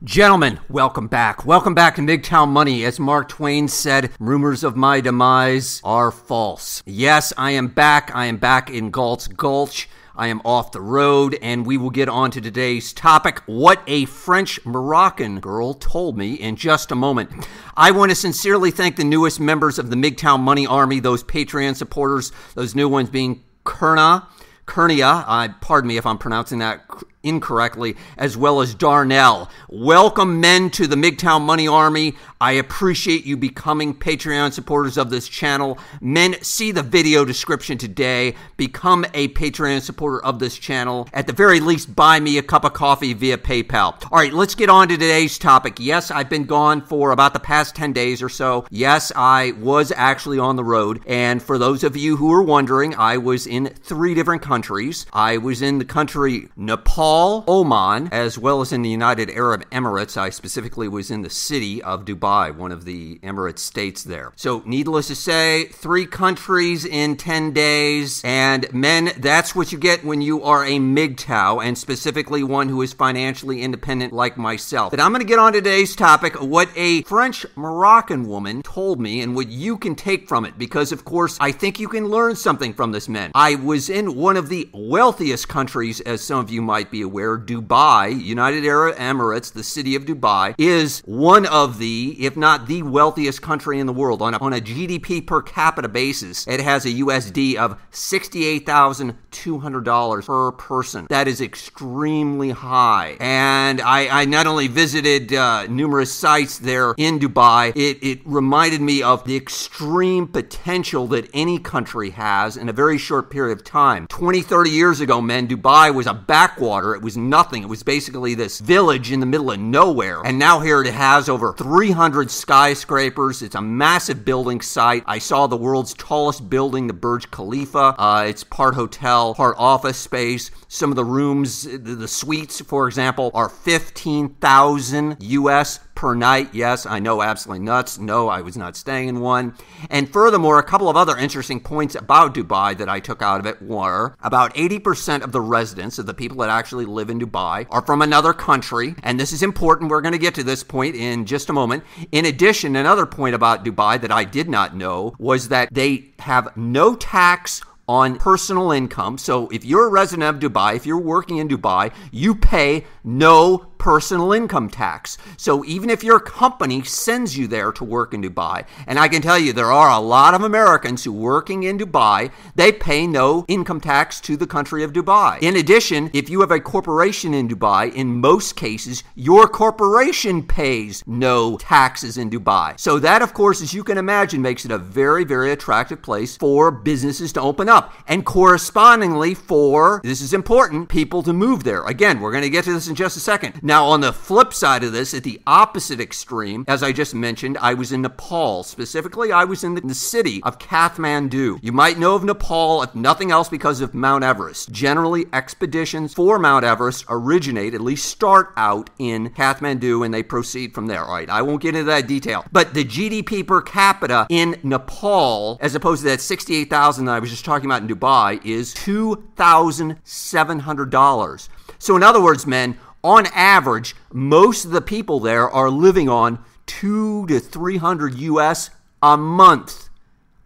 Gentlemen, welcome back. Welcome back to MGTOW Money. As Mark Twain said, rumors of my demise are false. Yes, I am back. I am back in Galt's Gulch. I am off the road, and we will get on to today's topic, what a French-Morrocan girl told me, in just a moment. I want to sincerely thank the newest members of the MGTOW Money Army, those Patreon supporters, those new ones being Kernia, pardon me if I'm pronouncing that incorrectly, as well as Darnell. Welcome, men, to the MGTOW Money Army. I appreciate you becoming Patreon supporters of this channel. Men, see the video description today. Become a Patreon supporter of this channel. At the very least, buy me a cup of coffee via PayPal. All right, let's get on to today's topic. Yes, I've been gone for about the past 10 days or so. Yes, I was actually on the road. And for those of you who are wondering, I was in 3 different countries. I was in the country Nepal, Oman, as well as in the United Arab Emirates. I specifically was in the city of Dubai, one of the Emirates states there. So needless to say, 3 countries in 10 days. And men, that's what you get when you are a MGTOW, and specifically one who is financially independent like myself. But I'm going to get on to today's topic, what a French-Morrocan woman told me and what you can take from it. Because, of course, I think you can learn something from this, men. I was in one of the wealthiest countries, as some of you might be aware. Dubai, United Arab Emirates, the city of Dubai, is one of the, if not the wealthiest country in the world. On a GDP per capita basis, it has a USD of $68,200 per person. That is extremely high. And I not only visited numerous sites there in Dubai, it reminded me of the extreme potential that any country has in a very short period of time. 20, 30 years ago, men, Dubai was a backwater. It was nothing. It was basically this village in the middle of nowhere. And now here it has over 300 skyscrapers. It's a massive building site. I saw the world's tallest building, the Burj Khalifa. It's part hotel, part office space. Some of the rooms, the suites, for example, are 15,000 US per night. Yes, I know, absolutely nuts. No, I was not staying in one. And furthermore, a couple of other interesting points about Dubai that I took out of it were about 80% of the residents, of the people that actually live in Dubai, are from another country. And this is important. We're going to get to this point in just a moment. In addition, another point about Dubai that I did not know was that they have no tax on personal income. So if you're a resident of Dubai, if you're working in Dubai, you pay no personal income tax. So even if your company sends you there to work in Dubai, and I can tell you there are a lot of Americans who working in Dubai, they pay no income tax to the country of Dubai. In addition, if you have a corporation in Dubai, in most cases, your corporation pays no taxes in Dubai. So that, of course, as you can imagine, makes it a very, very attractive place for businesses to open up, and correspondingly for, this is important, people to move there. Again, we're going to get to this in just a second. Now, on the flip side of this, at the opposite extreme, as I just mentioned, I was in Nepal. Specifically, I was in the city of Kathmandu. You might know of Nepal, if nothing else, because of Mount Everest. Generally, expeditions for Mount Everest originate, at least start out in Kathmandu, and they proceed from there. All right, I won't get into that detail. But the GDP per capita in Nepal, as opposed to that 68,000 that I was just talking about in Dubai, is $2,700. So in other words, men, on average, most of the people there are living on 200 to 300 US a month.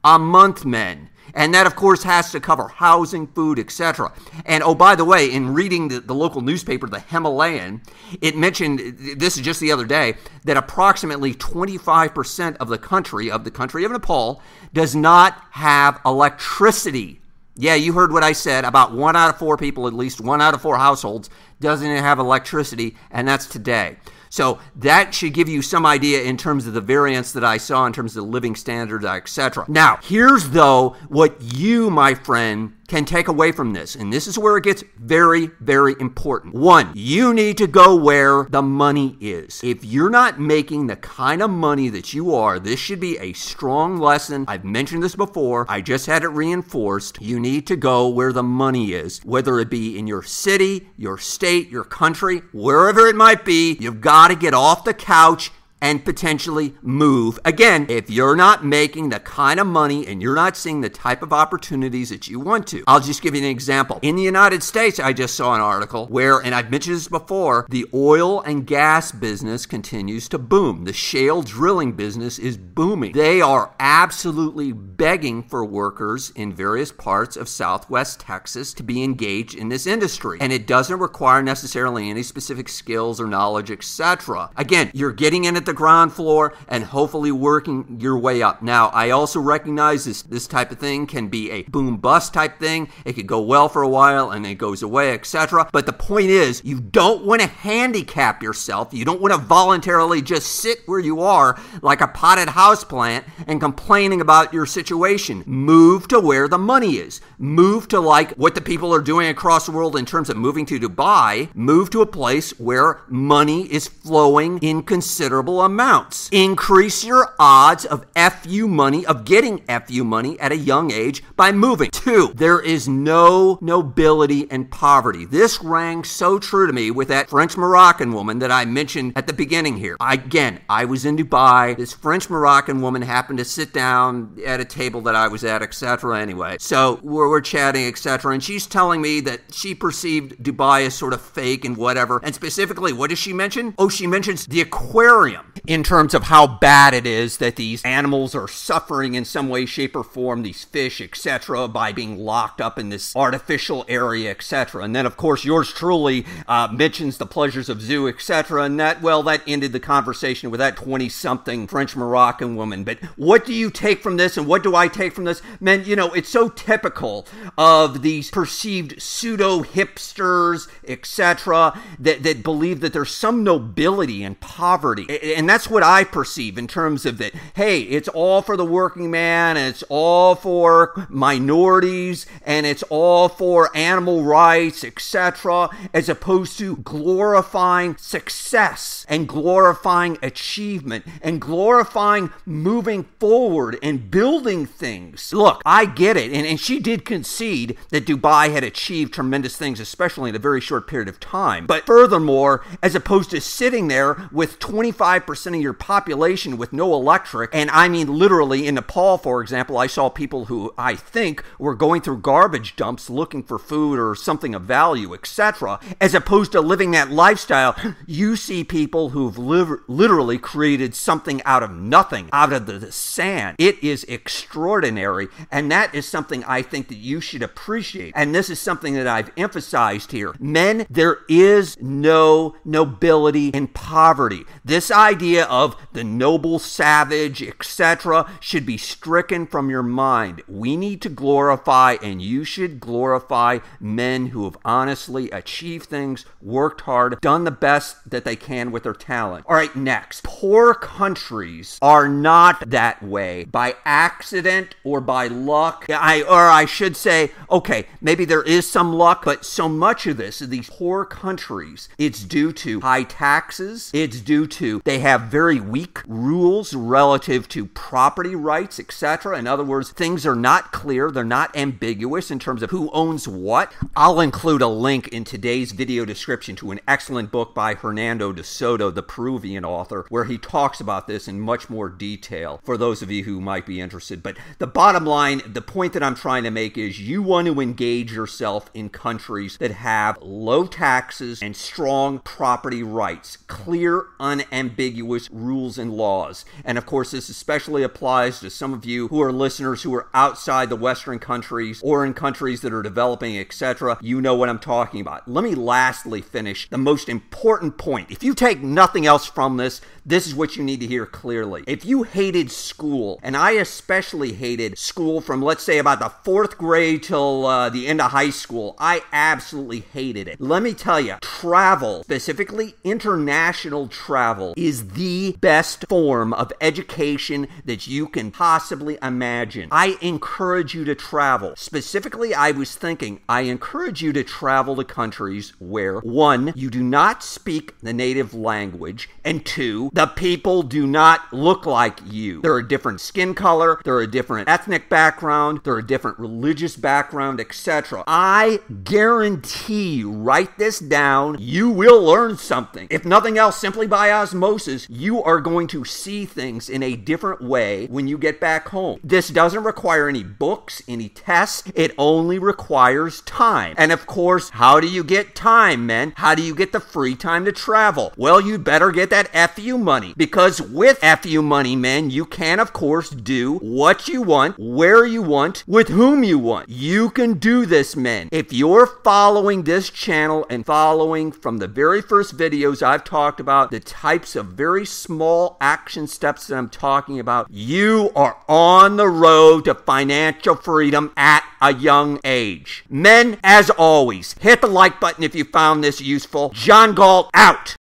A month, men. And that, of course, has to cover housing, food, etc. And, oh, by the way, in reading the local newspaper, the Himalayan, it mentioned, this is just the other day, that approximately 25% of the country of Nepal does not have electricity. Yeah, you heard what I said. About 1 out of 4 people, at least 1 out of 4 households, doesn't have electricity, and that's today. So that should give you some idea in terms of the variance that I saw in terms of the living standards, etc. Now, here's, though, what you, my friend, can take away from this. And this is where it gets very, very important. 1, you need to go where the money is. If you're not making the kind of money that you are, this should be a strong lesson. I've mentioned this before. I just had it reinforced. You need to go where the money is, whether it be in your city, your state, your country, wherever it might be. You've got to get off the couch and potentially move. Again, if you're not making the kind of money and you're not seeing the type of opportunities that you want to. I'll just give you an example. In the United States, I just saw an article where, and I've mentioned this before, the oil and gas business continues to boom. The shale drilling business is booming. They are absolutely begging for workers in various parts of Southwest Texas to be engaged in this industry. And it doesn't require necessarily any specific skills or knowledge, etc. Again, you're getting in at the ground floor and hopefully working your way up. Now, I also recognize this type of thing can be a boom bust type thing. It could go well for a while and it goes away, etc. But the point is, you don't want to handicap yourself. You don't want to voluntarily just sit where you are like a potted houseplant and complaining about your situation. Move to where the money is. Move to like what the people are doing across the world in terms of moving to Dubai. Move to a place where money is flowing in considerable amounts. Increase your odds of FU money, of getting FU money at a young age by moving. 2, there is no nobility in poverty. This rang so true to me with that French-Morrocan woman that I mentioned at the beginning here. Again, I was in Dubai. This French-Morrocan woman happened to sit down at a table that I was at, etc. Anyway, so we're chatting, etc. And she's telling me that she perceived Dubai as sort of fake and whatever. And specifically, what does she mention? Oh, she mentions the aquarium in terms of how bad it is that these animals are suffering in some way, shape, or form, these fish, etc., by being locked up in this artificial area, etc. And then, of course, yours truly mentions the pleasures of zoo, etc. And that ended the conversation with that 20-something French-Morrocan woman. But what do you take from this, and what do I take from this? Man, you know, it's so typical of these perceived pseudo-hipsters, etc., that believe that there's some nobility in poverty. And that's what I perceive in terms of that, hey, it's all for the working man, and it's all for minorities, and it's all for animal rights, etc., as opposed to glorifying success and glorifying achievement and glorifying moving forward and building things. Look, I get it, and she did concede that Dubai had achieved tremendous things, especially in a very short period of time. But furthermore, as opposed to sitting there with 25% of your population with no electric, and I mean literally in Nepal, for example, I saw people who I think were going through garbage dumps looking for food or something of value, etc. As opposed to living that lifestyle, you see people who've literally created something out of nothing, out of the sand. It is extraordinary, and that is something I think that you should appreciate. And this is something that I've emphasized here. Men, there is no nobility in poverty. This idea of the noble savage, etc., should be stricken from your mind. We need to glorify, and you should glorify, men who have honestly achieved things, worked hard, done the best that they can with their talent. All right, next. Poor countries are not that way by accident or by luck. I should say, okay, maybe there is some luck, but so much of this, of these poor countries, it's due to high taxes. It's due to they have very weak rules relative to property rights, etc. In other words, things are not clear. They're not ambiguous in terms of who owns what. I'll include a link in today's video description to an excellent book by Hernando de Soto, the Peruvian author, where he talks about this in much more detail for those of you who might be interested. But the bottom line, the point that I'm trying to make is you want to engage yourself in countries that have low taxes and strong property rights, clear, unambiguous rules and laws. And of course, this especially applies to some of you who are listeners who are outside the Western countries or in countries that are developing, etc. You know what I'm talking about. Let me lastly finish the most important point. If you take nothing else from this, this is what you need to hear clearly. If you hated school, and I especially hated school from, let's say, about the 4th grade till the end of high school, I absolutely hated it. Let me tell you, travel, specifically international travel, is the best form of education that you can possibly imagine. I encourage you to travel. Specifically, I was thinking, I encourage you to travel to countries where, 1, you do not speak the native language, and 2, the people do not look like you. They're a different skin color, they're a different ethnic background, they're a different religious background, etc. I guarantee you, write this down, you will learn something. If nothing else, simply by osmosis, is you are going to see things in a different way when you get back home. This doesn't require any books, any tests. It only requires time. And of course, how do you get time, men? How do you get the free time to travel? Well, you'd better get that FU money, because with FU money, men, you can, of course, do what you want, where you want, with whom you want. You can do this, men. If you're following this channel and following from the very first videos I've talked about, the types of very small action steps that I'm talking about, you are on the road to financial freedom at a young age. Men, as always, hit the like button if you found this useful. John Galt out.